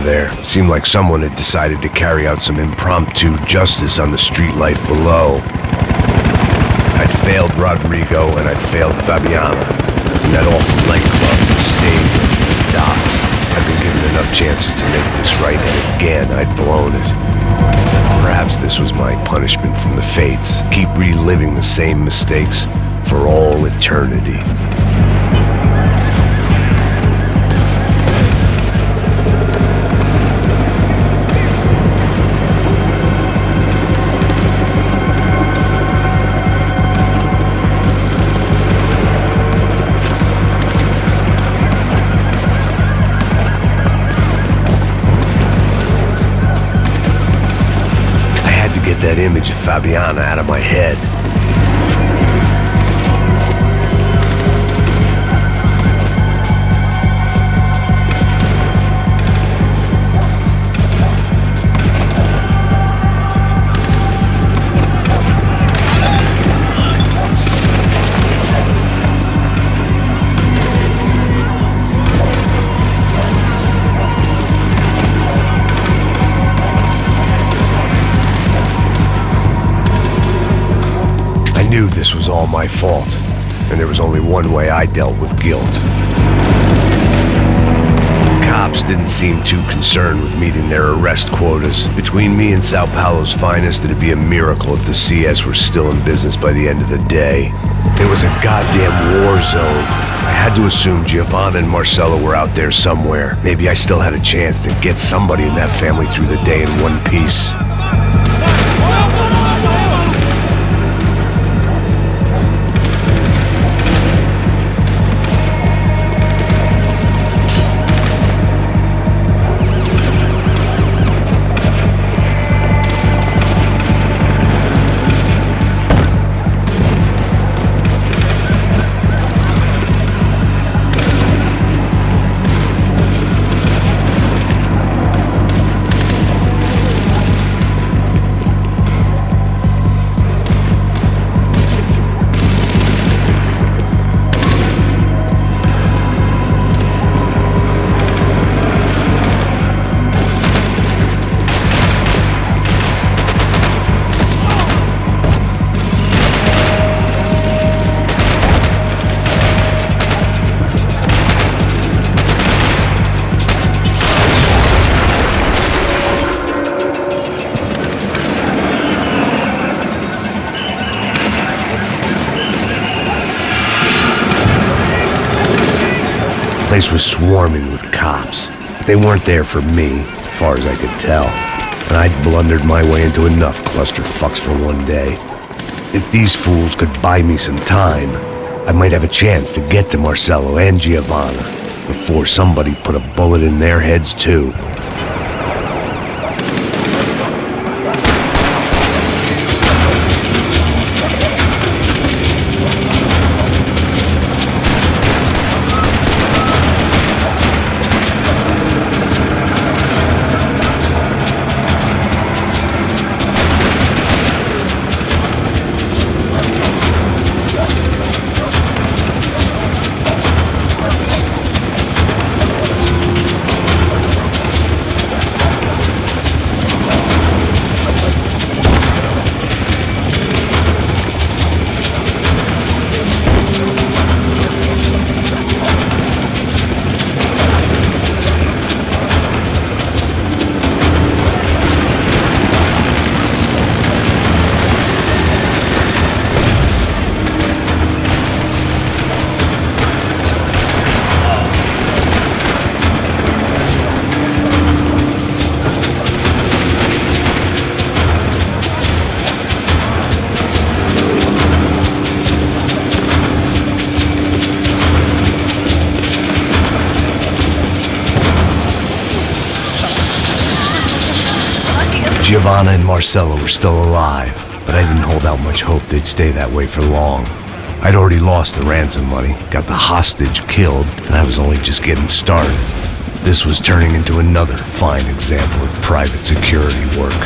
there. Seemed like someone had decided to carry out some impromptu justice on the street life below. I'd failed Rodrigo and I'd failed Fabiana. In that awful nightclub, the stage, the docks. I'd been given enough chances to make this right, and again I'd blown it. Perhaps this was my punishment from the fates. Keep reliving the same mistakes for all eternity. That image of Fabiana out of my head. I knew this was all my fault, and there was only one way I dealt with guilt. Cops didn't seem too concerned with meeting their arrest quotas. Between me and São Paulo's finest, it'd be a miracle if the CS were still in business by the end of the day. It was a goddamn war zone. I had to assume Giovanna and Marcelo were out there somewhere. Maybe I still had a chance to get somebody in that family through the day in one piece. The place was swarming with cops, but they weren't there for me, as far as I could tell, and I'd blundered my way into enough clusterfucks for one day. If these fools could buy me some time, I might have a chance to get to Marcelo and Giovanna before somebody put a bullet in their heads too. Giovanna and Marcelo were still alive, but I didn't hold out much hope they'd stay that way for long. I'd already lost the ransom money, got the hostage killed, and I was only just getting started. This was turning into another fine example of private security work.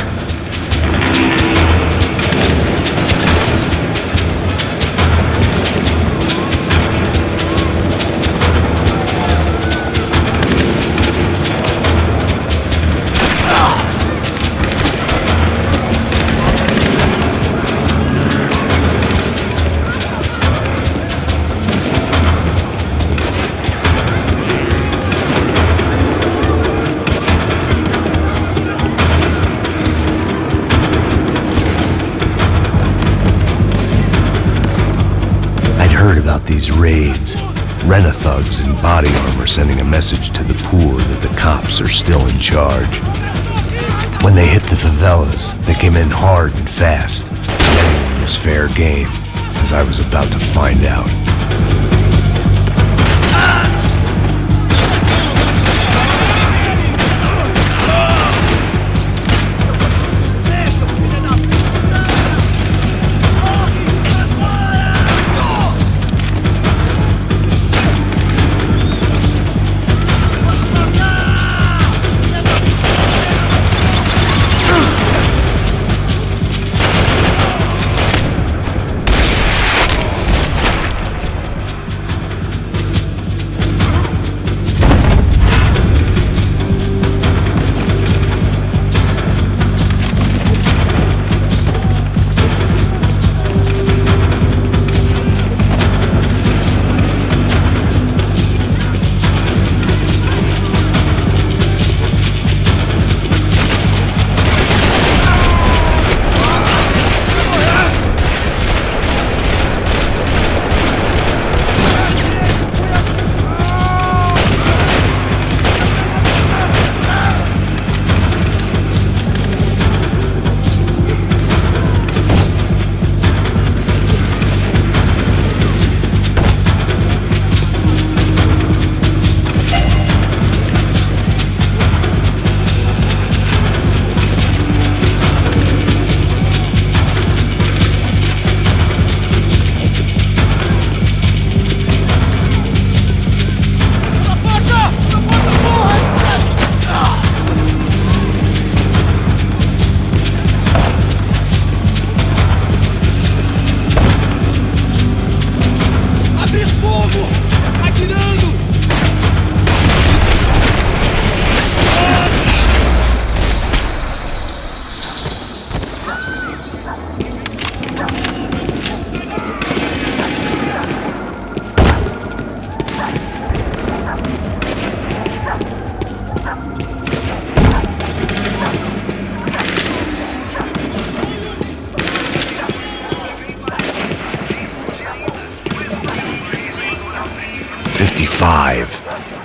raids. Rent-a-thugs in body armor sending a message to the poor that the cops are still in charge. When they hit the favelas, they came in hard and fast. Anyone was fair game, as I was about to find out.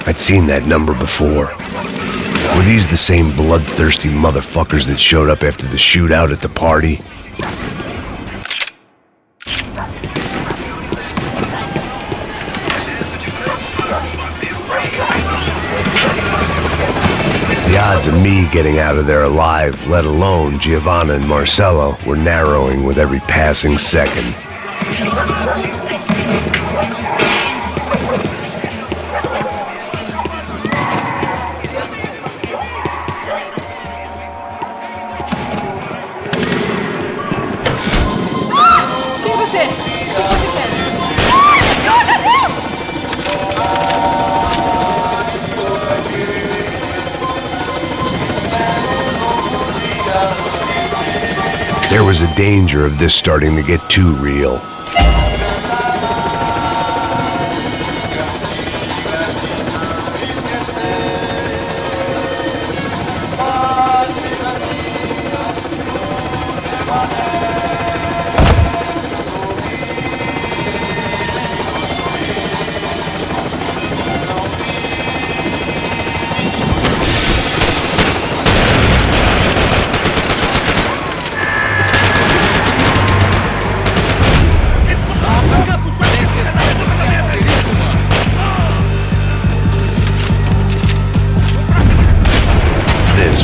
I'd seen that number before. Were these the same bloodthirsty motherfuckers that showed up after the shootout at the party? The odds of me getting out of there alive, let alone Giovanna and Marcello, were narrowing with every passing second. There was a danger of this starting to get too real.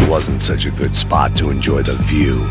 Wasn't such a good spot to enjoy the view.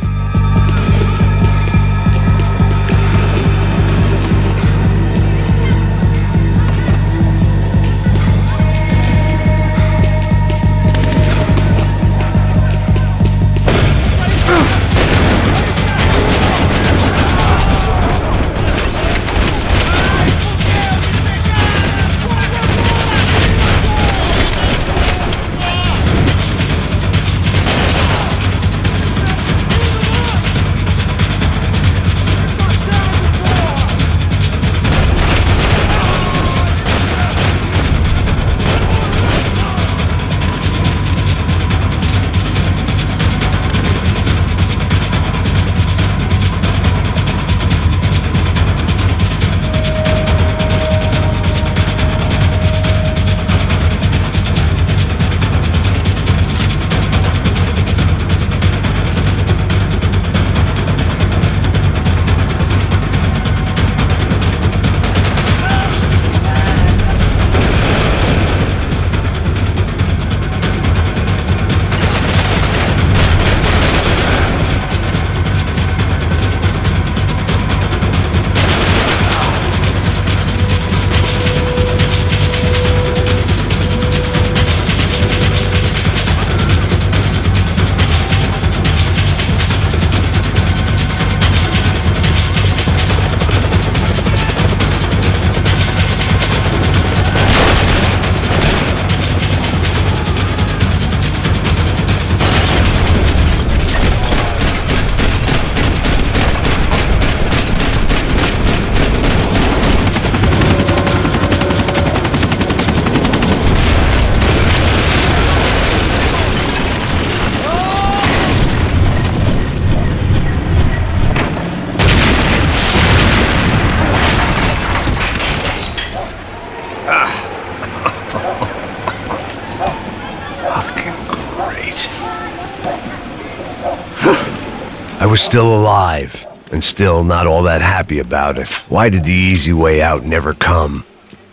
I was still alive, and still not all that happy about it. Why did the easy way out never come?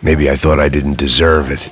Maybe I thought I didn't deserve it.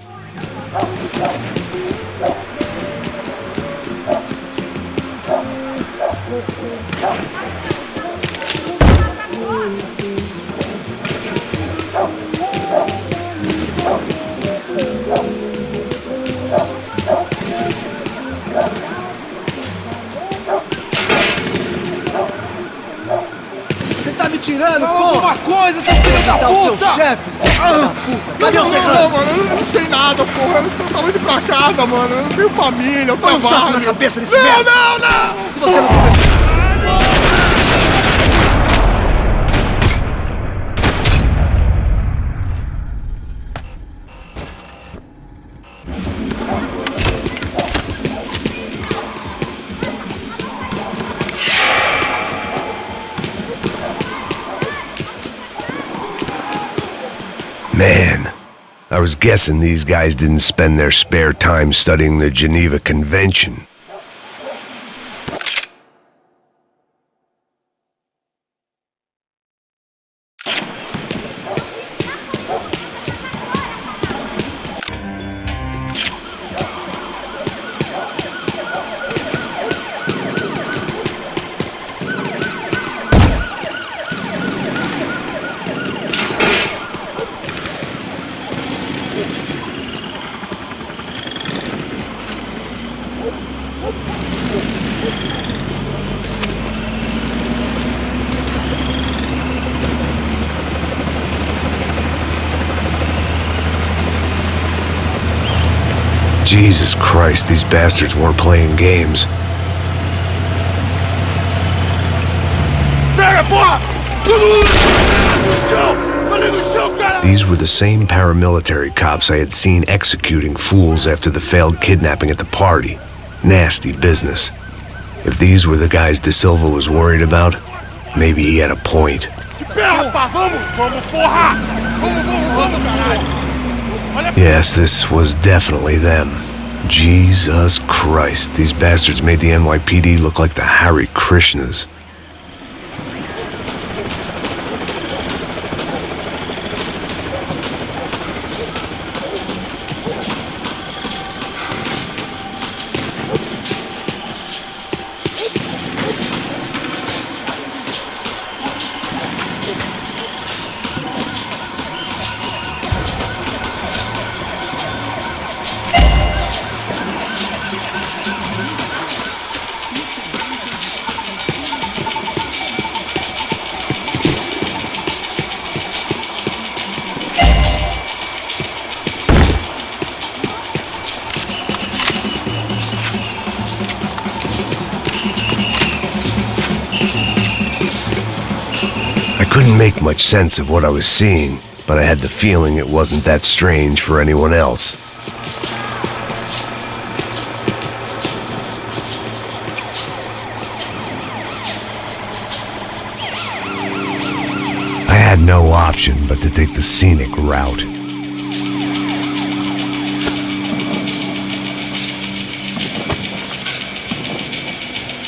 Tirando, fala alguma coisa, seu filho da puta! O seu chefe, seu filho da puta! Cadê o Serrano? Não, mano, eu não sei nada, porra. Eu tava indo pra casa, mano. Eu não tenho família, eu Põe um trabalho. saco na cabeça desse Não, merda! não! Se você não começar... Man, I was guessing these guys didn't spend their spare time studying the Geneva Convention. Jesus Christ, these bastards weren't playing games. These were the same paramilitary cops I had seen executing fools after the failed kidnapping at the party. Nasty business. If these were the guys De Silva was worried about, maybe he had a point. Yes, this was definitely them. Jesus Christ, these bastards made the NYPD look like the Hare Krishnas. I couldn't make much sense of what I was seeing, but I had the feeling it wasn't that strange for anyone else. I had no option but to take the scenic route.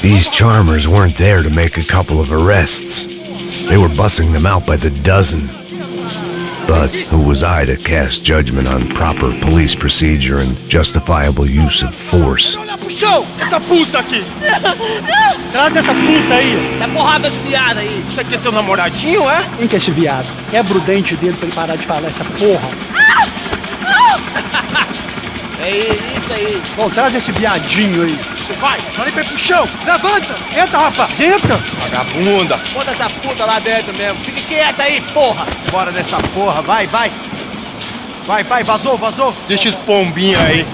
These charmers weren't there to make a couple of arrests. They were bussing them out by the dozen. But who was I to cast judgment on proper police procedure and justifiable use of force? Olha pro chão! Essa puta aqui! Traz essa puta aí. Dá porrada esse viado aí! Isso aqui é teu namoradinho, é? Quem que é esse viado? Quebra o dente dele pra ele parar de falar essa porra. É isso aí! Bom, traz esse viadinho aí. Você vai! Joga ele pro chão! Levanta! Entra, rapaz! Entra! Vagabunda! Bota essa puta lá dentro mesmo! Fica quieta aí, porra! Bora nessa porra, vai, vai! Vai, vai, vazou, vazou! Deixa esse pombinho aí.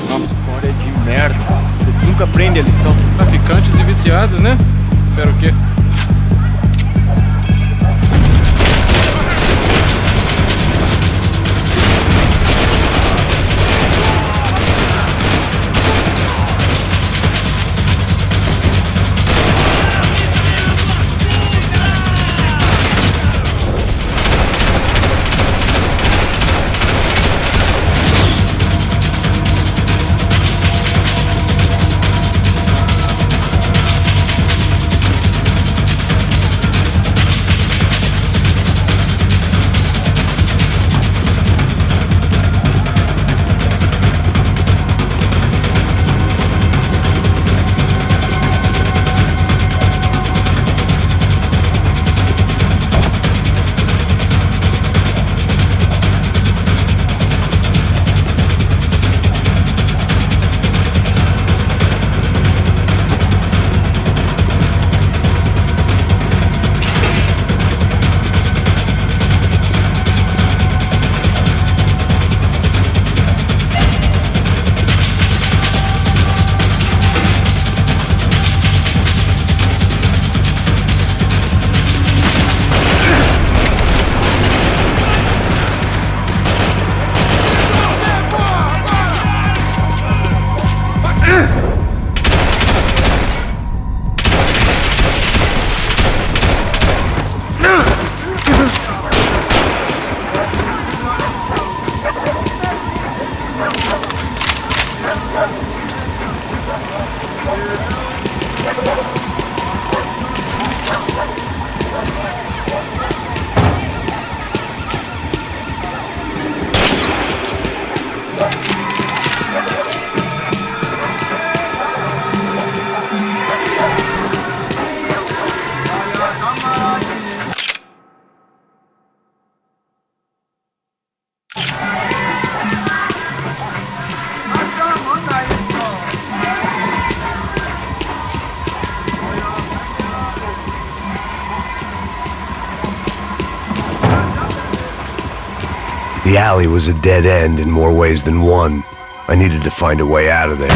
Nossa, história de merda. Eles nunca aprendem a lição. Traficantes e viciados, né? Espero que... The alley was a dead end in more ways than one. I needed to find a way out of there.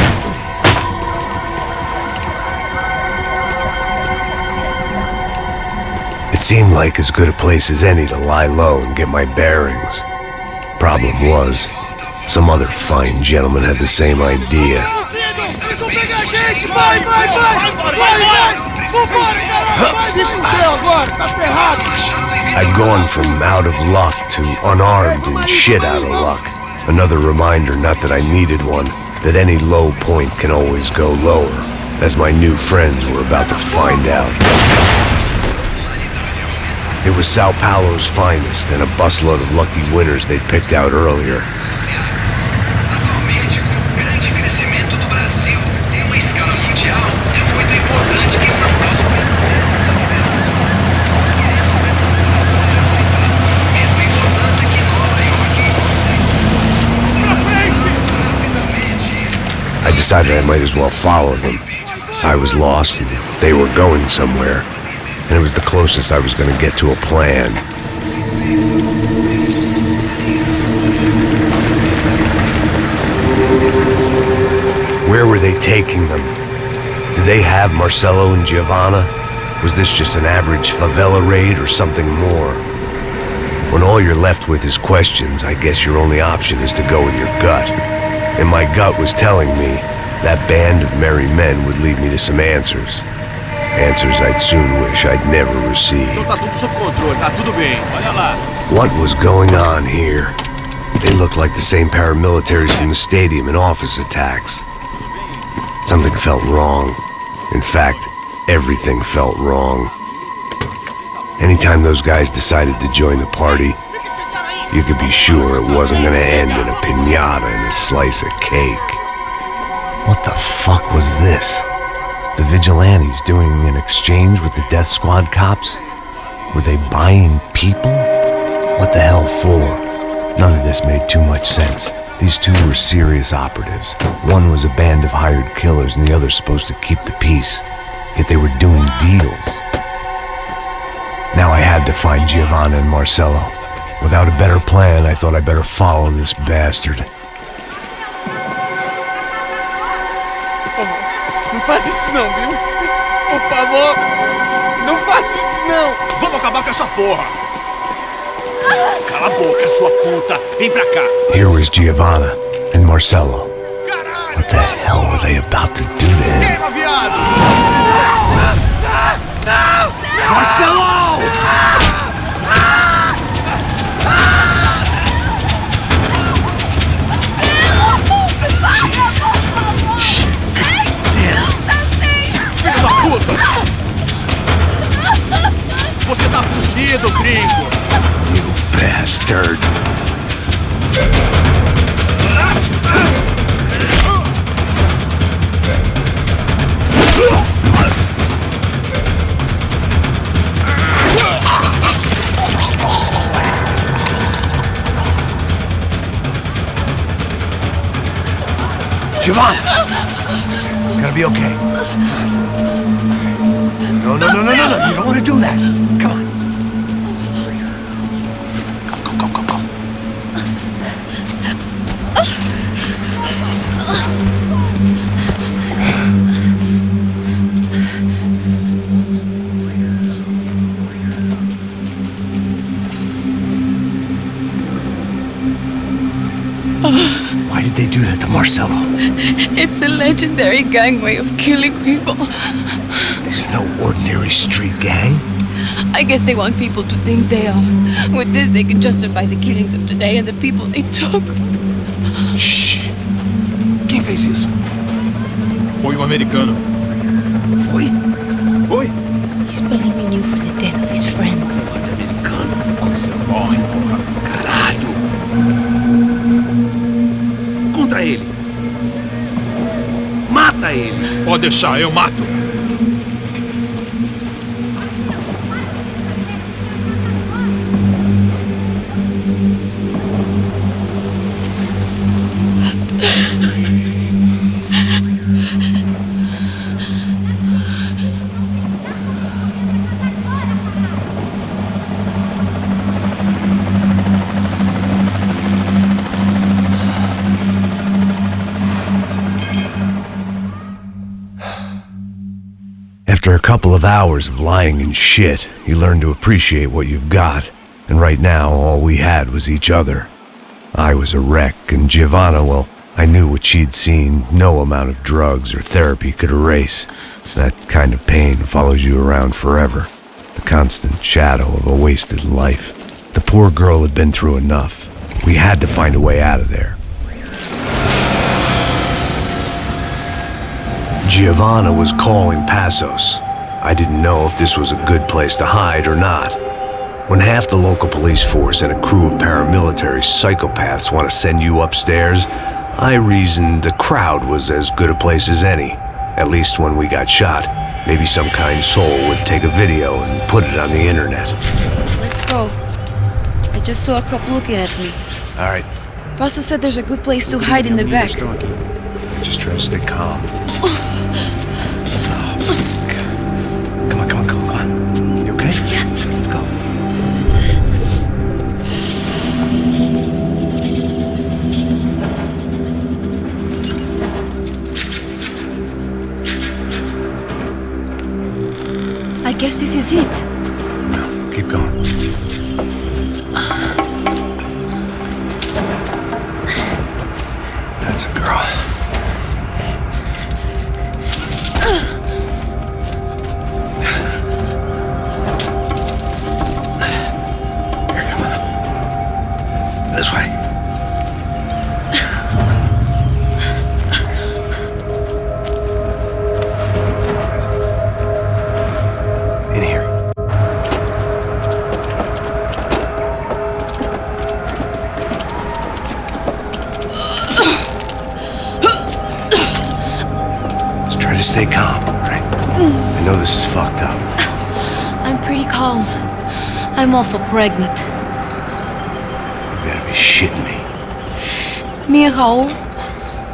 It seemed like as good a place as any to lie low and get my bearings. Problem was, some other fine gentleman had the same idea. Eles vão pegar a gente! Vai! Vambora, cara! Se fudeu agora, tá ferrado! I'd gone from out of luck to unarmed and shit out of luck. Another reminder, not that I needed one, that any low point can always go lower, as my new friends were about to find out. It was São Paulo's finest and a busload of lucky winners they'd picked out earlier. Atualmente, o grande crescimento do Brasil em uma escala mundial é muito importante que São Paulo mesma importância que Nova York. I decided I might as well follow them. I was lost and they were going somewhere, and it was the closest I was going to get to a plan. Where were they taking them? Did they have Marcelo and Giovanna? Was this just an average favela raid or something more? When all you're left with is questions, I guess your only option is to go with your gut. And my gut was telling me that band of merry men would lead me to some answers. Answers I'd soon wish I'd never received. Então tá tudo sob controle, tá tudo bem. Olha lá. What was going on here? They looked like the same paramilitaries from the stadium in office attacks. Something felt wrong. In fact, everything felt wrong. Anytime those guys decided to join the party, you could be sure it wasn't gonna end in a piñata and a slice of cake. What the fuck was this? The vigilantes doing an exchange with the death squad cops? Were they buying people? What the hell for? None of this made too much sense. These two were serious operatives. One was a band of hired killers and the other supposed to keep the peace. Yet they were doing deals. Now I had to find Giovanna and Marcelo. Without a better plan, I thought I'd better follow this bastard. Não faz isso não, viu? Por favor, não faça isso não. Vamos acabar com essa porra! Cala a boca, sua puta! Vem pra cá! Here was Giovanna and Marcelo. What the hell were they about to do to him? Queima, viado! Marcelo! Jesus. Damn. Filho da puta! Você tá fugido, gringo! You bastard. Giovanna! Listen, it's gonna be okay. No. You don't want to do that. Come on. Go. Why did they do that to Marcelo? It's a legendary gang way of killing people. This is no ordinary street gang. I guess they want people to think they are. With this, they can justify the killings of today and the people they took. Shh. Quem fez isso? Foi um americano. Foi? He's blaming you for the death of his friend. Porra de americano. Coisa morre, porra. Caralho. Contra ele. Mata ele. Pode deixar, eu mato. After a couple of hours of lying in shit, you learn to appreciate what you've got. And right now, all we had was each other. I was a wreck, and Giovanna, well, I knew what she'd seen no amount of drugs or therapy could erase. That kind of pain follows you around forever. The constant shadow of a wasted life. The poor girl had been through enough. We had to find a way out of there. Giovanna was calling Passos. I didn't know if this was a good place to hide or not. When half the local police force and a crew of paramilitary psychopaths want to send you upstairs, I reasoned the crowd was as good a place as any. At least when we got shot, maybe some kind soul would take a video and put it on the internet. Let's go. I just saw a cop looking at me. All right. Passos said there's a good place to hide in the back. Just try to stay calm. Come on. You okay? Yeah. Let's go. I guess this is it. No, keep going. That's a girl. Here, come on. This way. In here. Let's try to stay calm, right? I know this is fucked up. I'm pretty calm. I'm also pregnant. You better be shitting me. Me and Raul,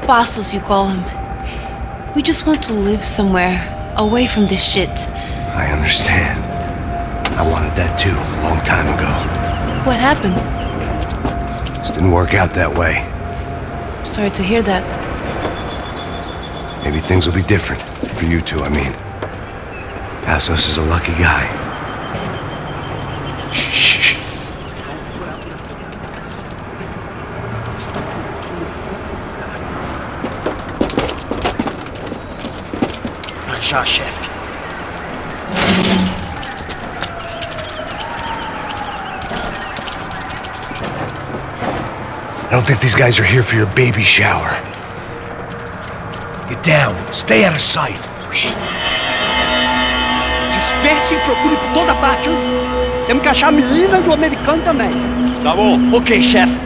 Passos you call him. We just want to live somewhere, away from this shit. I understand. I wanted that too, a long time ago. What happened? Just didn't work out that way. Sorry to hear that. Maybe things will be different. For you two, I mean. Passos is a lucky guy. Shh. Já, chefe. I don't think these guys are here for your baby shower. Get down. Stay out of sight. Disperse e procure por toda parte. Temos que achar a menina e o americano também. Tá bom. Ok, chefe.